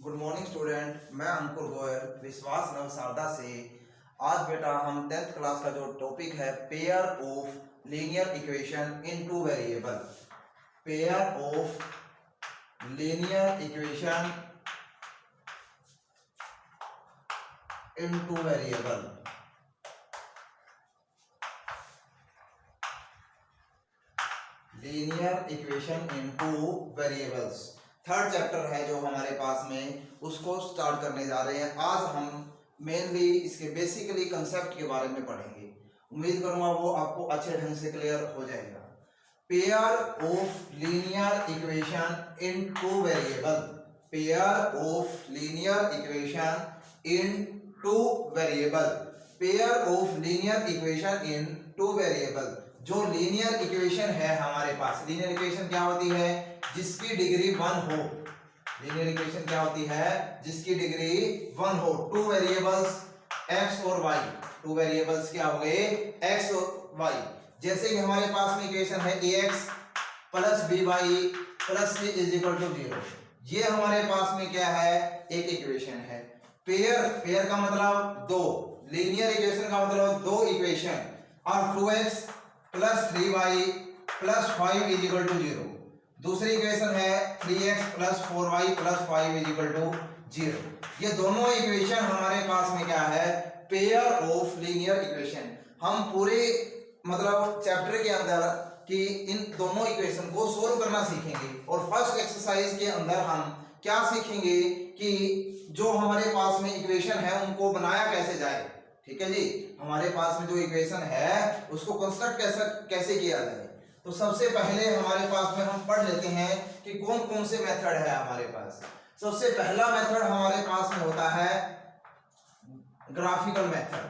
Good morning student, मैं अंकुर गोयल विश्वास नव शारदा से। आज बेटा हम 10th क्लास का जो टॉपिक है pair of linear equation in two variable, pair of linear equation in two variable, linear equation in two variables third chapter है जो हमारे पास में, उसको स्टार्ट करने जा रहे हैं। आज हम मेनली इसके बेसिकली कंसेप्ट के बारे में पढ़ेंगे। उम्मीद करूंगा वो आपको अच्छे ढंग से क्लियर हो जाएगा। Pair of linear equation in two variable, pair of linear equation in two variable, pair of linear equation in two variable. जो लीनियर इक्वेशन है हमारे पास, लीनियर इक्वेशन क्या होती है? जिसकी डिग्री 1 हो। लीनियर इक्वेशन क्या होती है? जिसकी डिग्री 1 हो। टू वेरिएबल्स x और y, टू वेरिएबल्स क्या हो गए? x और y। जैसे कि हमारे पास में इक्वेशन है ax plus by plus c is equal to 0। ये हमारे पास में क्या है? एक इक्वेशन है। पेयर का मतलब दो, लीनियर इक्वेशन का मतलब दो इक्वेशन, और 2x plus 3y plus 5 is equal to 0। दूसरी इक्वेशन है 3x plus 4y plus 5 is equal to 0। ये दोनों इक्वेशन हमारे पास में क्या है? Pair of linear equation. हम पूरे मतलब चैप्टर के अंदर कि इन दोनों इक्वेशन को सोल्व करना सीखेंगे। और फर्स्ट एक्सरसाइज के अंदर हम क्या सीखेंगे कि जो हमारे पास में इक्वेशन है उनको बनाया कैसे जाए। ठीक है जी, हमारे पास में जो इक्वेशन है उसको कंस्ट्रक्ट कैसे किया जाए। तो सबसे पहले हमारे पास में हम पढ़ लेते हैं कि कौन कौन से मेथड है हमारे पास। सबसे पहला मेथड हमारे पास में होता है ग्राफिकल मेथड।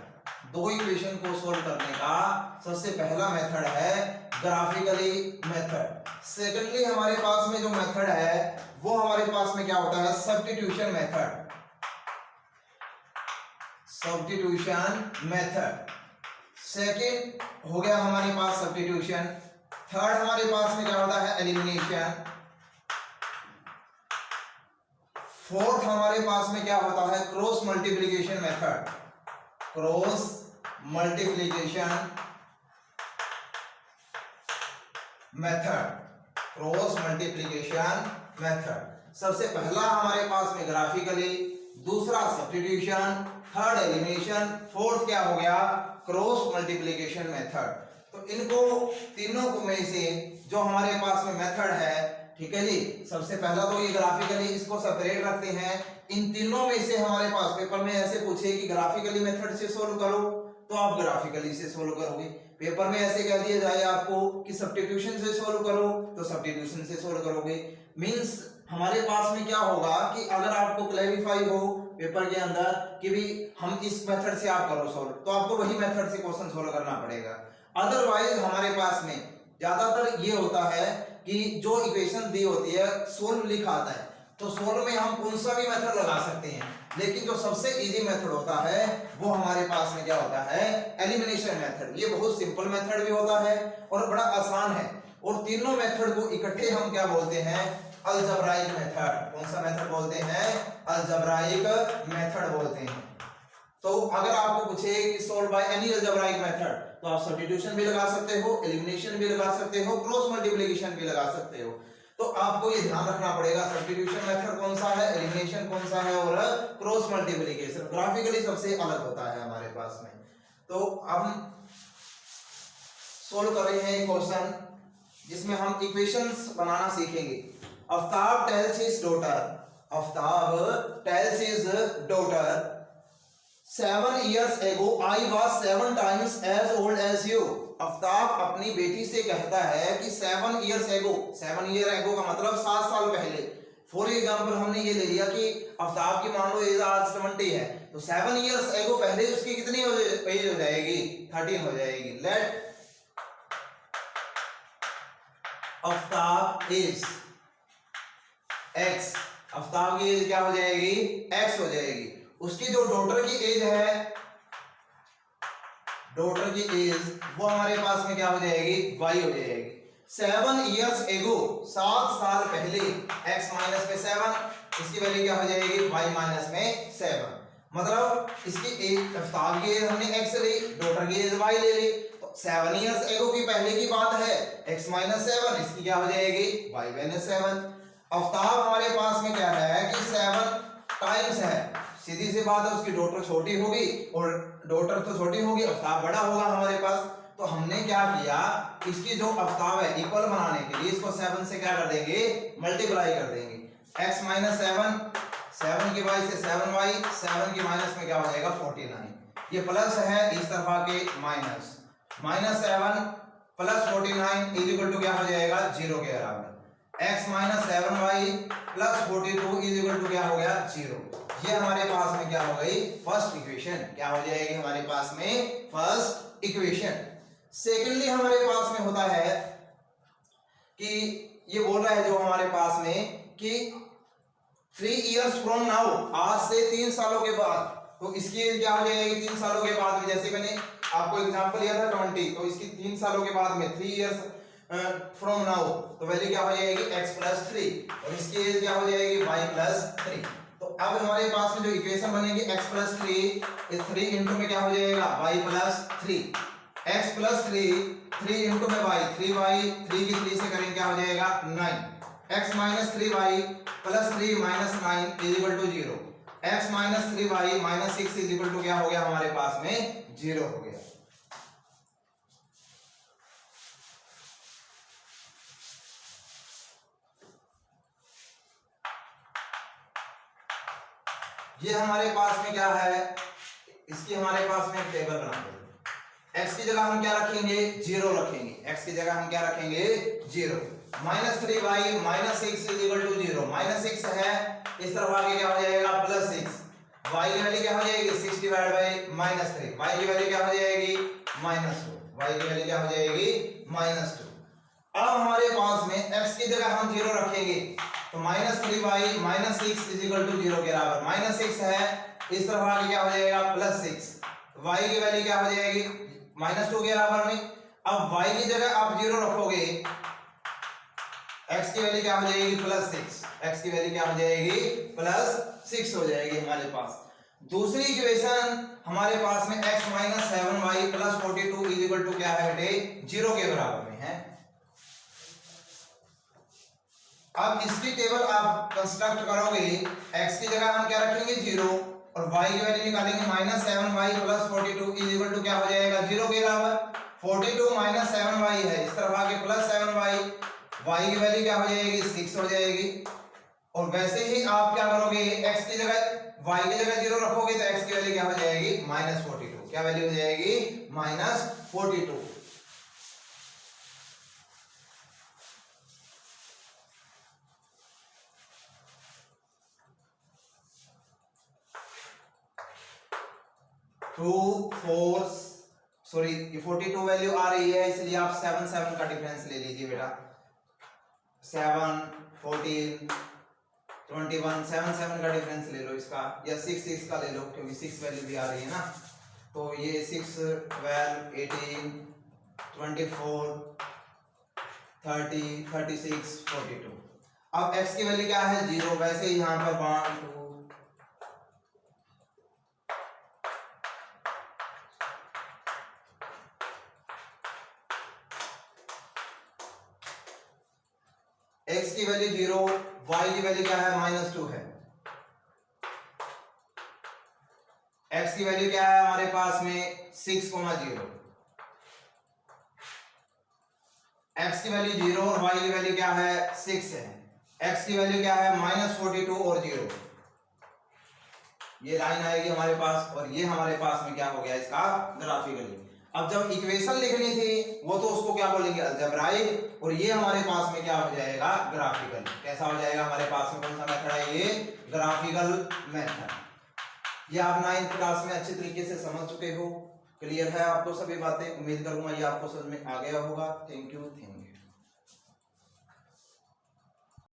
दो इक्वेशन को सोल्व करने का सबसे पहला मेथड है ग्राफिकली मेथड। सेकेंडली हमारे पास में जो मेथड है वो हमारे पास में क्या होता है? Substitution method, substitution method. Second हो गया हमारे पास सब्स्टिट्यूशन। थर्ड हमारे पास में क्या होता है? एलिमिनेशन। फोर्थ हमारे पास में क्या होता है? Cross multiplication method, cross multiplication method, cross multiplication method. सबसे पहला हमारे पास में ग्राफिकली, दूसरा सब्स्टिट्यूशन, थर्ड एलिमिनेशन, फोर्थ क्या हो गया? Cross multiplication method. तो इनको तीनों को में से जो हमारे पास में मेथड है, ठीक है जी, सबसे पहला तो ये ग्राफिकली, इसको सेपरेट रखते हैं। इन तीनों में से हमारे पास पेपर में ऐसे पूछे कि ग्राफिकली मेथड से सोल्व करो तो आप ग्राफिकली से सोल्व करोगे। पेपर में ऐसे कह दिया जाए आपको कि सब्स्टिट्यूशन से सोल्व करो तो सब्स्टिट्यूशन से सोल्व करोगे। मींस हमारे पास में क्या होगा कि अगर आपको क्लैरिफाई हो पेपर के अंदर कि भी हम इस मेथड से आप करो सोल्व, तो आपको वही मेथड से क्वेश्चन सोल्व करना पड़ेगा। अदरवाइज हमारे पास में ज्यादातर ये होता है कि जो इक्वेशन दी होती है सोल्व लिखा आता है, तो सोल्व में हम कौन सा भी मेथड लगा सकते हैं, लेकिन जो सबसे इजी मेथड होता है वो हमारे पास में क्या होता है? Elimination method. ये बहुत सिंपल मेथड भी होता है और बड़ा आसान है, और तीनों मेथड को इकट्ठे हम क्या बोलते हैं? Algebraic method. कौन सा मेथड बोलते हैं? अलजेब्राइक मेथड बोलते हैं। तो अगर आपको पूछे कि solve by any algebraic method, तो आप सब्स्टिट्यूशन भी लगा सकते हो, एलिमिनेशन भी लगा सकते हो, क्रॉस मल्टीप्लिकेशन भी लगा सकते हो। तो आपको ये ध्यान रखना पड़ेगा सब्स्टिट्यूशन मेथड कौन सा है, एलिमिनेशन कौन सा है, और क्रॉस मल्टीप्लिकेशन ग्राफिकली सबसे अलग होता है हमारे पास में। तो अब हम सोल्व कर रहे हैं एक क्वेश्चन जिसमें हम इक्वेशंस बनाना सीखेंगे। Aftab tales his daughter, Aftab tales his daughter 7 years ago I was 7 times as old as you। Aftab अपनी बेटी से कहता है कि 7 years ago, 7 year ago का मतलब 7 साल पहले। फॉर एग्जाम्पल हमने ये ले लिया कि आफ्ताब की मान लो एज आज 20 है, तो 7 years ago पहले उसकी कितनी एज हो जाएगी? 13 हो जाएगी। Let Aftab is x, Aftab की एज क्या हो जाएगी? x हो जाएगी। उसकी जो डॉटर की एज है, डॉटर की एज वो हमारे पास में क्या हो जाएगी? y हो जाएगी। 7 years ago 7 साल पहले x माइनस में 7, इसकी वैल्यू क्या हो जाएगी y माइनस में 7। मतलब इसकी एक आफ्ताब की एज हमने x ली, डॉटर की एज y ले ली, तो 7 years ago की पहले की बात है, x माइनस 7, इसकी क्या हो जाएगी y माइनस 7। आफ्ताब हमारे पास में क्या है कि 7 टाइम्स है, सीधी सी बात है, उसकी डॉटर छोटी होगी और डॉटर तो छोटी होगी, आफ्ताब बड़ा होगा हमारे पास। तो हमने क्या किया, इसकी जो आफ्ताब है इक्वल बनाने के लिए इसको 7 से क्या कर देंगे मल्टीप्लाई कर देंगे। x माइनस 7, 7 की y से 7y, 7 की माइनस में क्या हो जाएगा 49, ये प्लस है इस तरफ आके minus, minus 7 plus 49 is equal to क्या हो जाएगा 0 के बराबर। x minus 7y plus 42 is equal to क्या हो गया 0। ये हमारे पास में क्या हो गई फर्स्ट इक्वेशन, क्या हो जाएगी हमारे पास में फर्स्ट इक्वेशन। सेकेंडली हमारे पास में होता है कि ये बोल रहा है जो हमारे पास में कि 3 years from now, आज से 3 सालों के बाद, तो इसकी क्या हो जाएगी 3 सालों के बाद में, जैसे मैंने आपको एग्जांपल दिया था 20, तो इसकी 3 सालों के बाद में 3 years फ्रॉम नाउ, तो वैल्यू क्या हो जाएगी x प्लस 3 और इसकी एज क्या हो जाएगी y प्लस 3। तो अब हमारे पास में जो इक्वेशन बनेगी x प्लस 3, इस 3 इंटू में क्या हो जाएगा y plus 3, x plus 3 into में y, 3y 3 की 3 से करेंगे क्या हो जाएगा 9, x minus 3y plus 3 minus 9 is equal to 0, x minus 3y minus 6 is equal to क्या हो गया हमारे पास में 0 हो गया। ये हमारे पास में क्या है, इसकी हमारे पास में एक टेबल बनाते हैं। x की जगह हम क्या रखेंगे 0 रखेंगे, x की जगह हम क्या रखेंगे 0, minus 3y minus 6 is equal to 0, minus 6 है, इस तरफ आगे क्या हो जाएगा प्लस 6, y की वैल्यू क्या हो जाएगी 6 डिवाइड बाय माइनस 3, y की वैल्यू क्या हो जाएगी माइनस 2, y की वैल्यू क्या हो जाएगी माइनस 2। अब हमारे पास में x की जगह हम 0 रखेंगे, तो minus 3y minus 6 is equal to 0 के बराबर, माइनस 6 है, इस तरफ आगे क्या हो जाएगा प्लस 6, y की वैल्यू क्या हो जाएगी माइनस 2 के बराबर में। अब y की जगह आप 0 रखोगे, x की वैल्यू क्या हो जाएगी प्लस 6, x की वैल्यू क्या हो जाएगी प्लस 6 हो जाएगी हमारे पास। दूसरी इक्वेशन हमारे पास में x minus 7y plus 42 is equal to क्या है बेटे 0 के बराबर में है। अब इसकी टेबल आप कंस्ट्रक्ट करोगे, x की जगह हम क्या रखेंगे 0 और y की वैल्यू निकालेंगे minus 7y plus 42 is equal to क्या हो जाएगा 0 के बराबर। 42 माइनस 7y है, इस तरफ आके प्लस 7y, y की वैल्यू क्या हो जाएगी 6 हो जाएगी। और वैसे ही आप क्या करोगे, x की जगह y की जगह 0 रखोगे तो x की वैल्यू क्या हो जाएगी माइनस 42, क्या वैल्यू हो जाएगी minus 42। Two four sorry 42 value आ रही है, इसलिए आप 7 7 का डिफरेंस ले लीजिए बेटा, 7 14 21 7 7 का डिफरेंस ले लो इसका, या 6 6 का ले लो क्योंकि 6 वैल्यू भी आ रही है ना। तो ये 6 12 18 24 30 36 42। अब x की वैल्यू क्या है 0, वैसे ही यहाँ पर 1 2 x की वैल्यू 0, y की वैल्यू क्या है माइनस 2 है, x की वैल्यू क्या है हमारे पास में 6, 0, x की वैल्यू 0 और y की वैल्यू क्या है 6 है, x की वैल्यू क्या है माइनस 42 और 0, ये लाइन आएगी हमारे पास, और ये हमारे पास में क्या हो गया इसका ग्राफिकली। अब जब इक्वेशन लिखनी थी वो तो उसको क्या बोलेंगे अलजेब्राइक, और ये हमारे पास में क्या हो जाएगा ग्राफिकल। कैसा हो जाएगा हमारे पास में, कौन सा मेथड है ये ग्राफिकल मेथड। ये आप 9th क्लास में अच्छे तरीके से समझ चुके हो, क्लियर है आपको सभी बातें, उम्मीद करूंगा ये आपको समझ में आ गया होगा। Thank you.